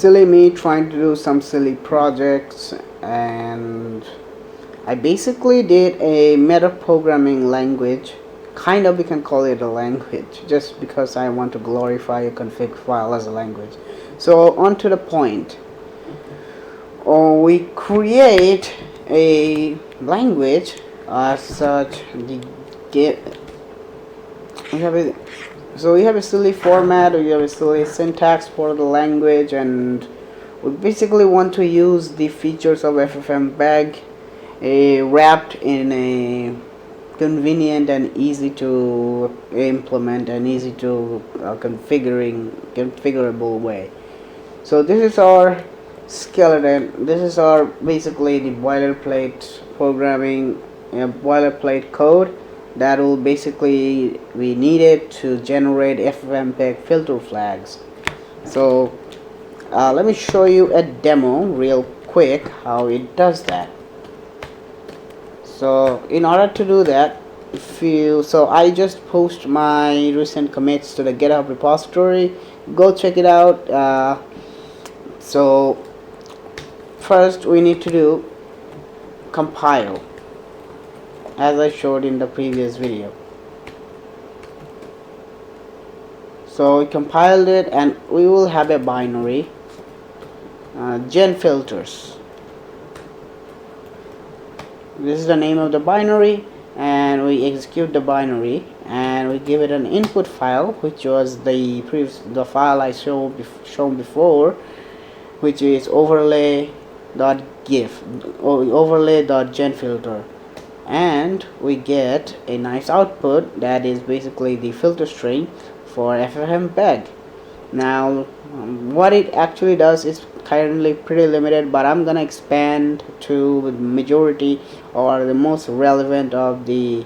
silly me trying to do some silly projects, and I basically did a meta programming language. Kind of, we can call it a language just because I want to glorify a config file as a language. So on to the point. We create a language as such. We have a silly format, we have a silly syntax for the language, and we basically want to use the features of FFmpeg wrapped in a convenient and easy to implement and easy to configurable way. So this is our skeleton. This is our basically the boilerplate programming, boilerplate code that will basically be needed to generate FFmpeg filter flags. So let me show you a demo real quick how it does that. So in order to do that, I just post my recent commits to the GitHub repository. Go check it out. So first we need to do compile, as I showed in the previous video. So we compiled it, and we will have a binary gen filters. This is the name of the binary, and we execute the binary, and we give it an input file, which was the file I shown before, which is overlay.gif or overlay.genFilter, and we get a nice output that is basically the filter string for FFmpeg. Now what it actually does is currently pretty limited, but I'm gonna expand to the majority or the most relevant of the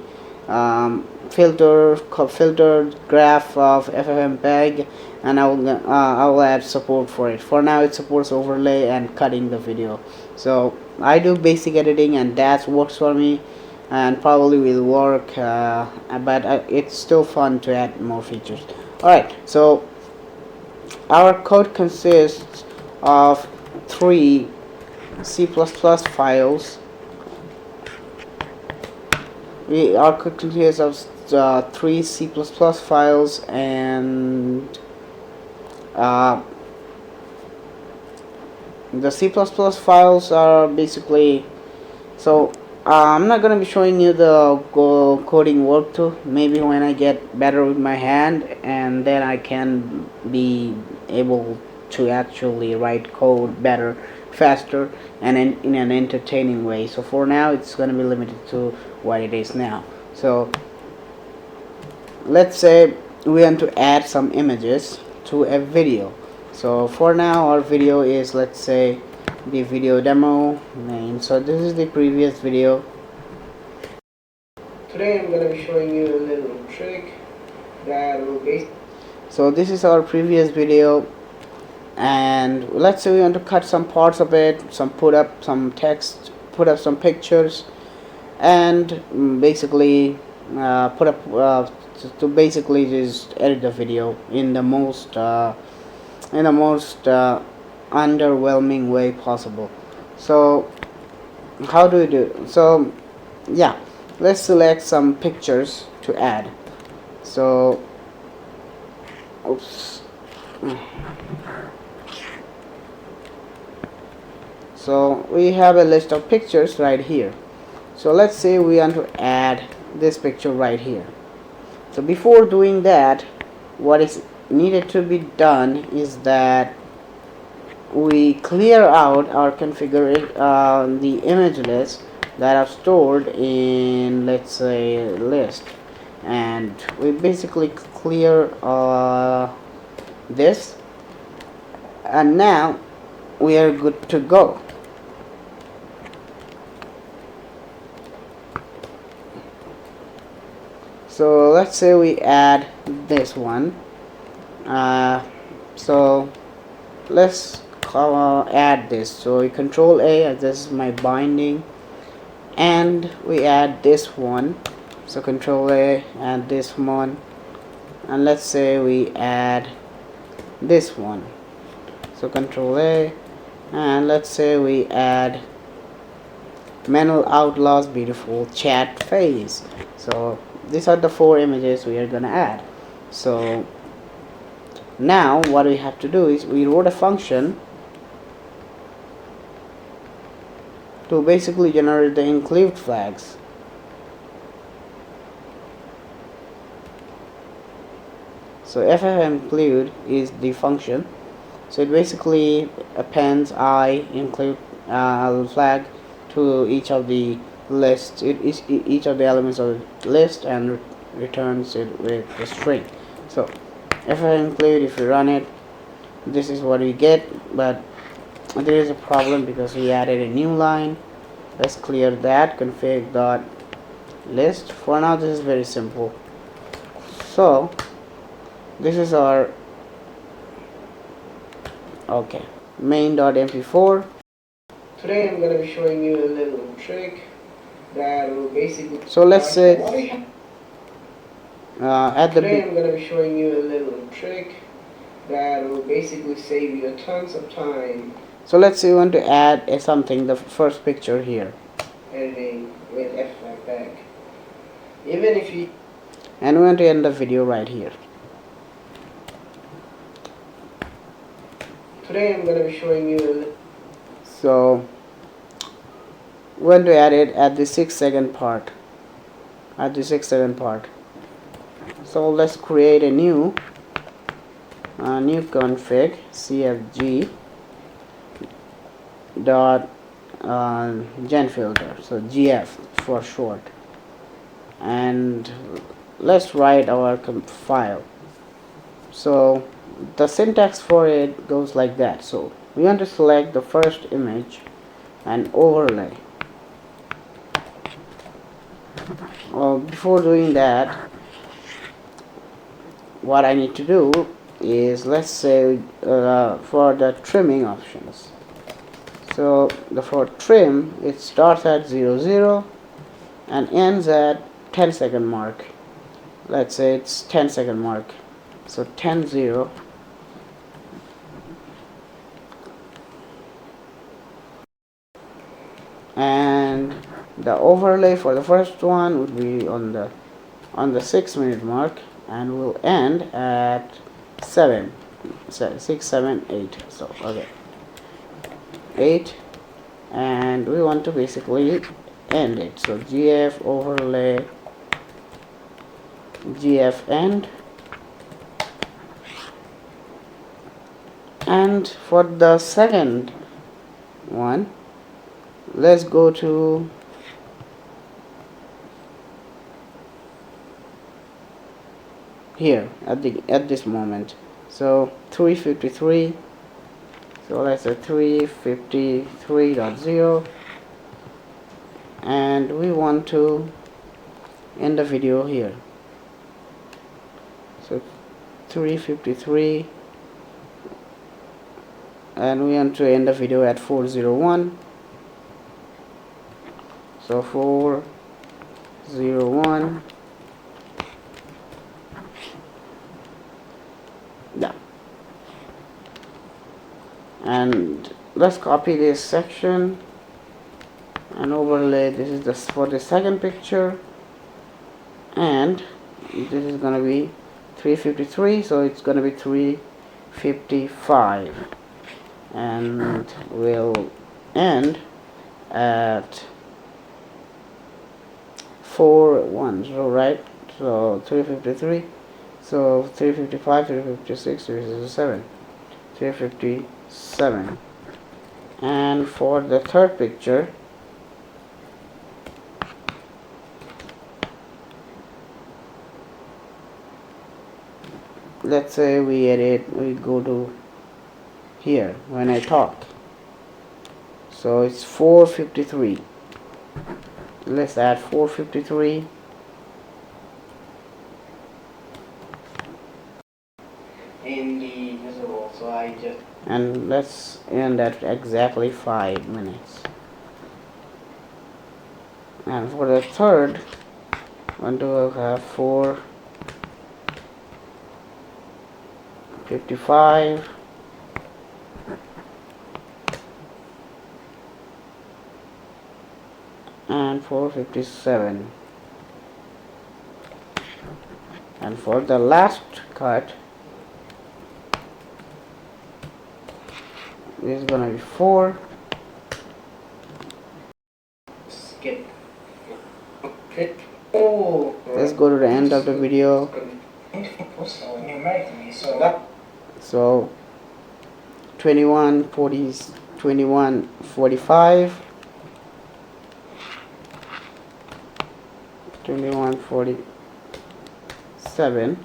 filtered graph of FFmpeg, and I will add support for it. For now it supports overlay and cutting the video. So I do basic editing, and that works for me and probably will work, but it's still fun to add more features. Alright, so our code consists of 3 C++ files. Our code consists of 3 C++ files, and the C++ files are basically, so I'm not going to be showing you the coding workflow. Maybe when I get better with my hand, and then I can be able to actually write code better, faster, and in an entertaining way. So for now it's going to be limited to what it is now. So let's say we want to add some images to a video. So for now our video is, let's say, the video demo name. So this is the previous video. Today I'm going to be showing you a little trick that will be. So this is our previous video, and let's say we want to cut some parts of it, put up some text, put up some pictures, and basically put up to basically just edit the video in the most underwhelming way possible. So how do we do it? So yeah, let's select some pictures to add. So oops. So we have a list of pictures right here. So let's say we want to add this picture right here. So before doing that, what is needed to be done is that we clear out our the image list that I've stored in, let's say, list, and we basically clear this, and now we are good to go. So let's say we add this one. So let's add this. So we control A, as this is my binding, and we add this one. So control A, add this one, and let's say we add this one. So Control A, and let's say we add Manual Outlaw's beautiful chat face. So these are the 4 images we are gonna add. So now what we have to do is we wrote a function to basically generate the include flags. So FFmpeg is the function. So it basically appends include flag to each of the lists, each of the elements of the list, and returns it with the string. So FFmpeg, if you run it, this is what we get, but there is a problem because we added a new line. Let's clear that. Config.list. For now this is very simple. So this is our main.mp4. Today I'm going to be showing you a little trick that will basically, so let's say today I'm going to be showing you a little trick that will basically save you tons of time. So let's say you want to add something, the first picture here, editing with FFmpeg. Even if you, and we want to end the video right here. Today I'm going to be showing you so we want to add it at the 6 second part. So let's create a new config cfg dot gen filter, so GF for short, and let's write our file. So the syntax for it goes like that. So we want to select the first image and overlay. Before doing that, what I need to do is, let's say for the trimming options, so for trim it starts at 00 and ends at 10-second mark. Let's say it's 10-second mark, so 10-0. And the overlay for the first one would be on the 6-minute mark, and will end at 6, 7, 8. So okay, 8, and we want to basically end it. So GF overlay GF end. And for the second one, let's go to here at this moment. So 353. So let's say 353.0, and we want to end the video here. So 353, and we want to end the video at 401. So 401. Yeah. And let's copy this section and overlay. This is for the second picture, and this is gonna be 353, so it's gonna be 355, and we'll end at 410, right? So 353, so 355, 356, 357, 357. And for the third picture, let's say we go to here when I talk, so it's 453. Let's add 453, in the visible, so and let's end at exactly 5 minutes. And for the third one, to have 455, and 457. And for the last cut, this is gonna be 4. Skip. Fit. Oh. Let's go to the end of the video. So 2145, 2147,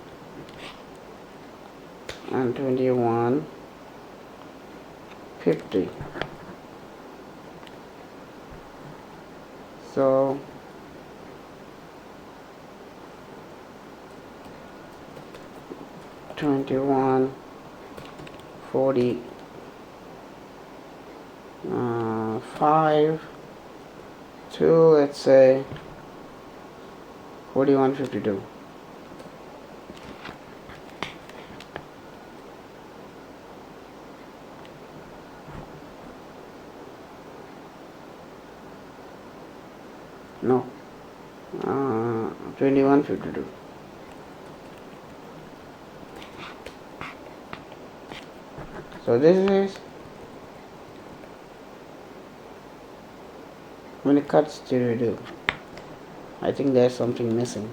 and 2150. So $21.40 5 to, let's say, $41.52. No, $21.52. So this is how many cuts did we do? I think there's something missing.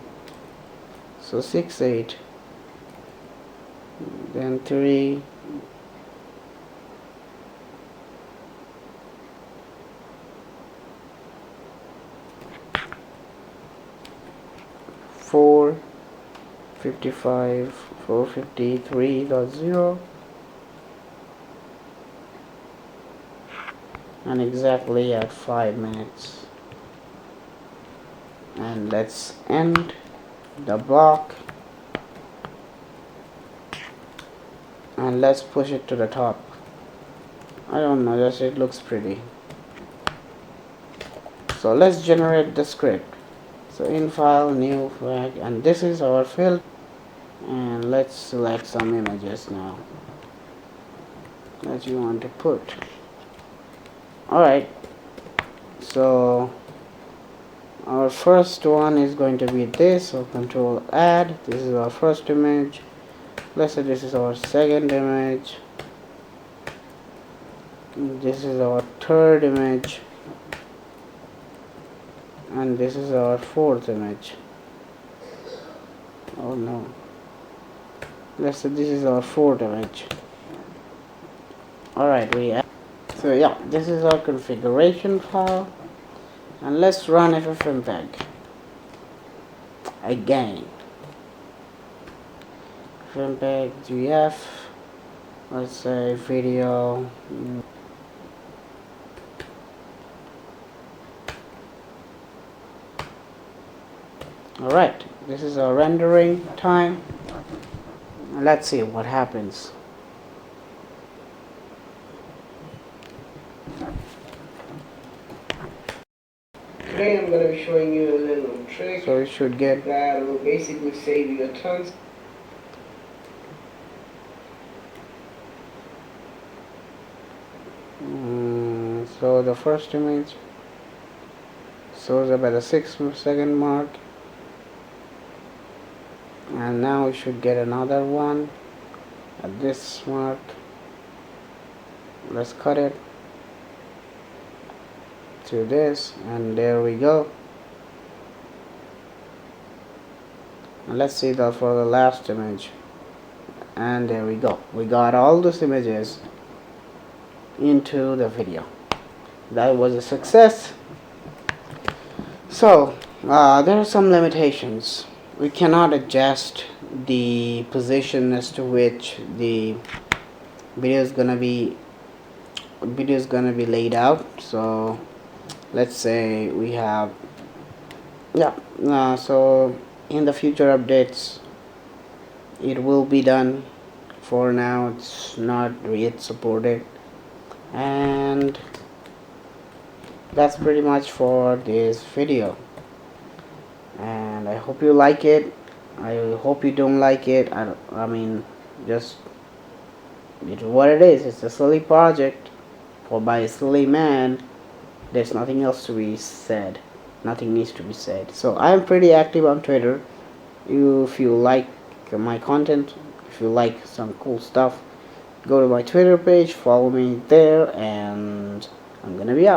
So 6, 8, then 3, 4, 55, 453.0, and exactly at 5 minutes. And let's end the block and let's push it to the top. I don't know, just it looks pretty. So let's generate the script. So in file, new flag, and this is our field. And let's select some images now that you want to put. Alright, so our first one is going to be this. So control add. This is our first image. Let's say this is our second image. This is our third image. And this is our fourth image. Oh no. Let's say this is our fourth image. Alright, so yeah, this is our configuration file. And let's run FFmpeg again. FFmpeg GF, let's say video. Alright, this is our rendering time. Let's see what happens. Today I'm going to be showing you a little trick. So you should get that will basically save you a ton. So the first image shows up at the 6-second mark, and now we should get another one at this mark. Let's cut it to this, and there we go. And let's see that for the last image, and there we go. We got all those images into the video. That was a success. So there are some limitations. We cannot adjust the position as to which the video is gonna be laid out. So let's say we have so in the future updates it will be done. For now it's not yet supported, and that's pretty much for this video. And I hope you like it. I hope you don't like it. I mean, just it's what it is. It's a silly project by a silly man. There's nothing else to be said. nothing needs to be said. So I am pretty active on Twitter. If you like my content, if you like some cool stuff, go to my Twitter page, follow me there, and I'm gonna be out.